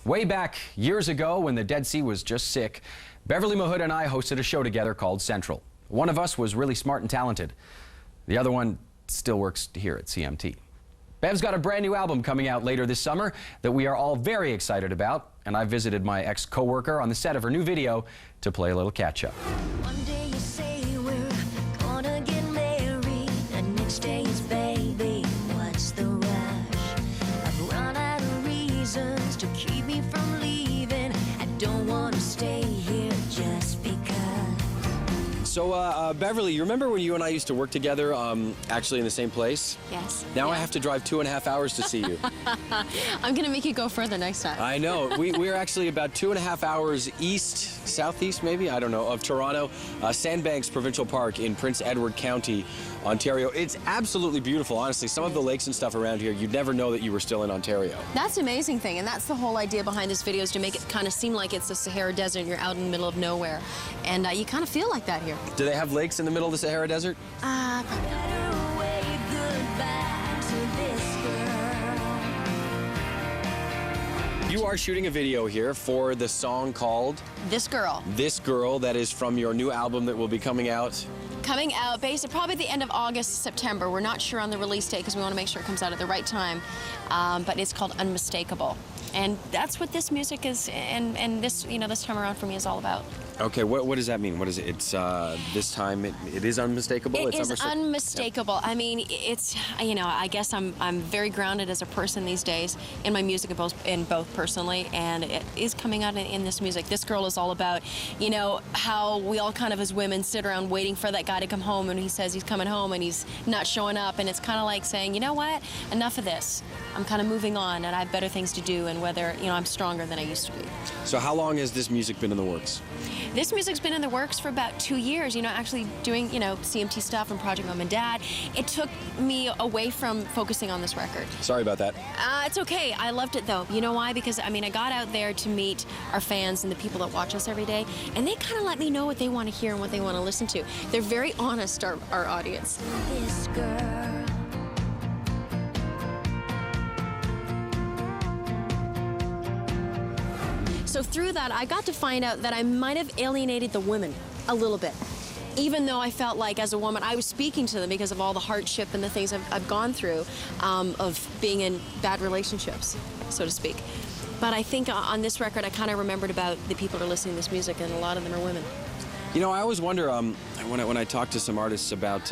Way back years ago when the Dead Sea was just sick, Beverley Mahood and I hosted a show together called Central. One of us was really smart and talented. The other one still works here at CMT. Bev's got a brand new album coming out later this summer that we are all very excited about, and I visited my ex-coworker on the set of her new video to play a little catch-up. One day you say we're gonna get married, and next day it's baby, what's the rush? I've run out of reasons to keep me from leaving. I don't want to stay here just because. So, Beverly, you remember when you and I used to work together, actually in the same place? Yes. Now yeah. I have to drive 2.5 hours to see you. I'm gonna make you go further next time. I know. We're actually about 2.5 hours east, southeast maybe, I don't know, of Toronto, Sandbanks Provincial Park in Prince Edward County, Ontario. It's absolutely beautiful, honestly. Some of the lakes and stuff around here, you'd never know that you were still in Ontario. That's the amazing thing, and that's the whole idea behind this video, is to make it kind of seem like it's the Sahara Desert and you're out in the middle of nowhere. And you kind of feel like that here. Do they have lakes in the middle of the Sahara Desert? Probably not. You are shooting a video here for the song called This Girl. This Girl, that is from your new album that will be coming out. Coming out basically probably the end of August, September. We're not sure on the release date because we want to make sure it comes out at the right time. But it's called Unmistakable. And that's what this music is, and this, you know, this time around for me is all about. Okay, what does that mean? What is it? It's this time it is unmistakable. It is unmistakable. I mean, it's, you know, I guess I'm very grounded as a person these days in my music, in both personally, and it is coming out in this music. This Girl is all about, you know, how we all kind of as women sit around waiting for that guy to come home, and he says he's coming home and he's not showing up, and it's kind of like saying, you know what, enough of this. I'm kind of moving on, and I have better things to do, and whether, you know, I'm stronger than I used to be. So how long has this music been in the works? This music's been in the works for about 2 years, you know, actually doing, you know, CMT stuff and Project Mom and Dad. It took me away from focusing on this record. Sorry about that. It's okay. I loved it, though. You know why? Because, I mean, I got out there to meet our fans and the people that watch us every day, and they kind of let me know what they want to hear and what they want to listen to. They're very honest, our audience. This girl. So through that, I got to find out that I might have alienated the women a little bit. Even though I felt like, as a woman, I was speaking to them because of all the hardship and the things I've gone through of being in bad relationships, so to speak. But I think on this record, I kind of remembered about the people that are listening to this music, and a lot of them are women. You know, I always wonder, when I talk to some artists about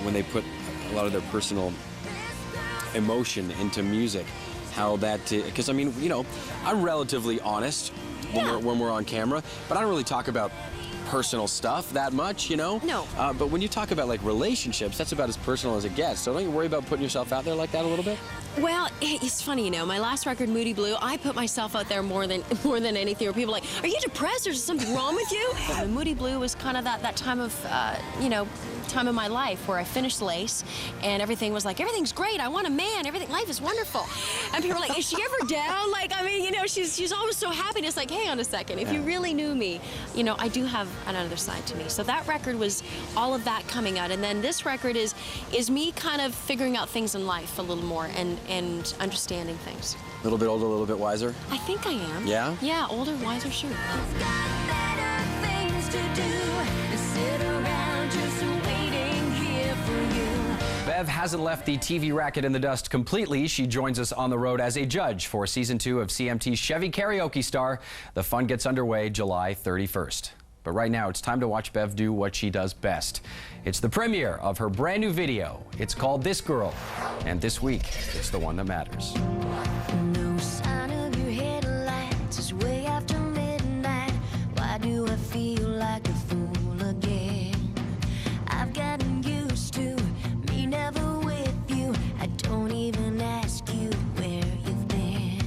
when they put a lot of their personal emotion into music, how that, because I mean, you know, I'm relatively honest when we're on camera, but I don't really talk about personal stuff that much, you know? No. But when you talk about like relationships, that's about as personal as it gets. So don't you worry about putting yourself out there like that a little bit? Well, it's funny, you know, my last record, Moody Blue, I put myself out there more than anything, where people are like, are you depressed, or is something wrong with you? But Moody Blue was kind of that time of, you know, time in my life where I finished Lace, and everything was like, everything's great, I want a man, life is wonderful. And people were like, is she ever down? Like, I mean, you know, she's always so happy. And it's like, hang on a second, if you really knew me, you know, I do have another side to me. So that record was all of that coming out, and then this record is me kind of figuring out things in life a little more and understanding things. A little bit older, a little bit wiser? I think I am. Yeah? Yeah, older, wiser, sure. I've got better things to do than sit around just waiting here for you. Bev hasn't left the TV racket in the dust completely. She joins us on the road as a judge for Season 2 of CMT's Chevy Karaoke Star. The fun gets underway July 31st. But right now, it's time to watch Bev do what she does best. It's the premiere of her brand new video. It's called This Girl, and this week, it's the one that matters. No sign of your headlights, it's way after midnight. Why do I feel like a fool again? I've gotten used to me never with you. I don't even ask you where you've been.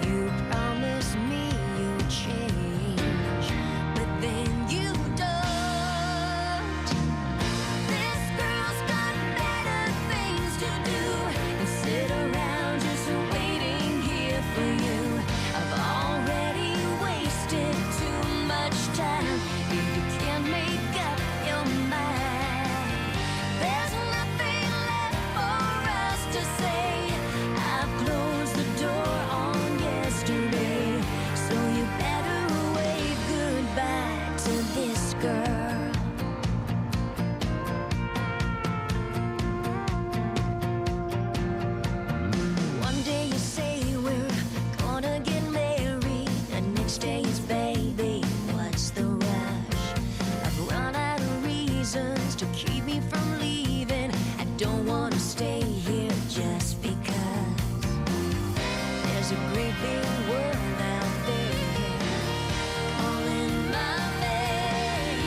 You promised me you'd change, but then you don't. This girl's got better things to do than sit around just There's a great big world out there, all in my bed,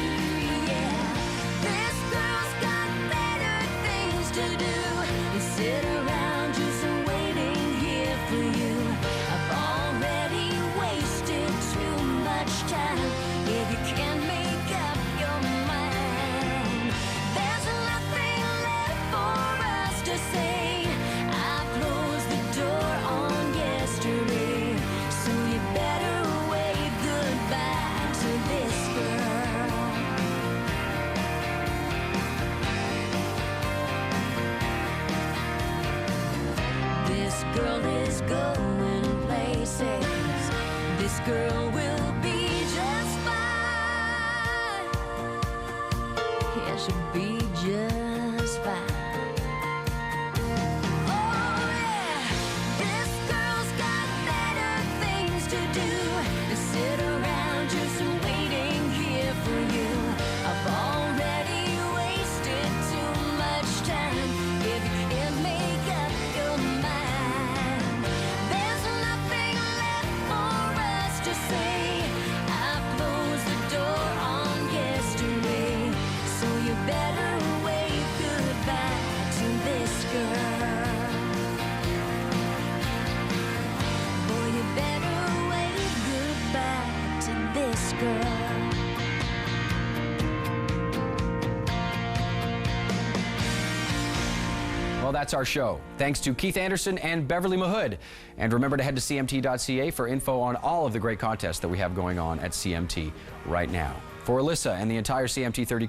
yeah. This girl's got better things to do than sit around just waiting here for you. I've already wasted too much time. If you can't make up your mind, there's nothing left for us to say. I've closed the door on yesterday, so you better wave goodbye to this girl. This girl is going places. This girl will be just fine. Yeah, she'll be just fine. Oh yeah, this girl's got better things to do than sit around just waiting here for you. I've already wasted too much time. If you can't make up your mind, there's nothing left for us to say. I've closed the door on yesterday, so you better wave goodbye to this girl. Boy, you better wave goodbye to this girl. Well, that's our show. Thanks to Keith Anderson and Beverley Mahood. And remember to head to cmt.ca for info on all of the great contests that we have going on at CMT right now. For Alyssa and the entire CMT 30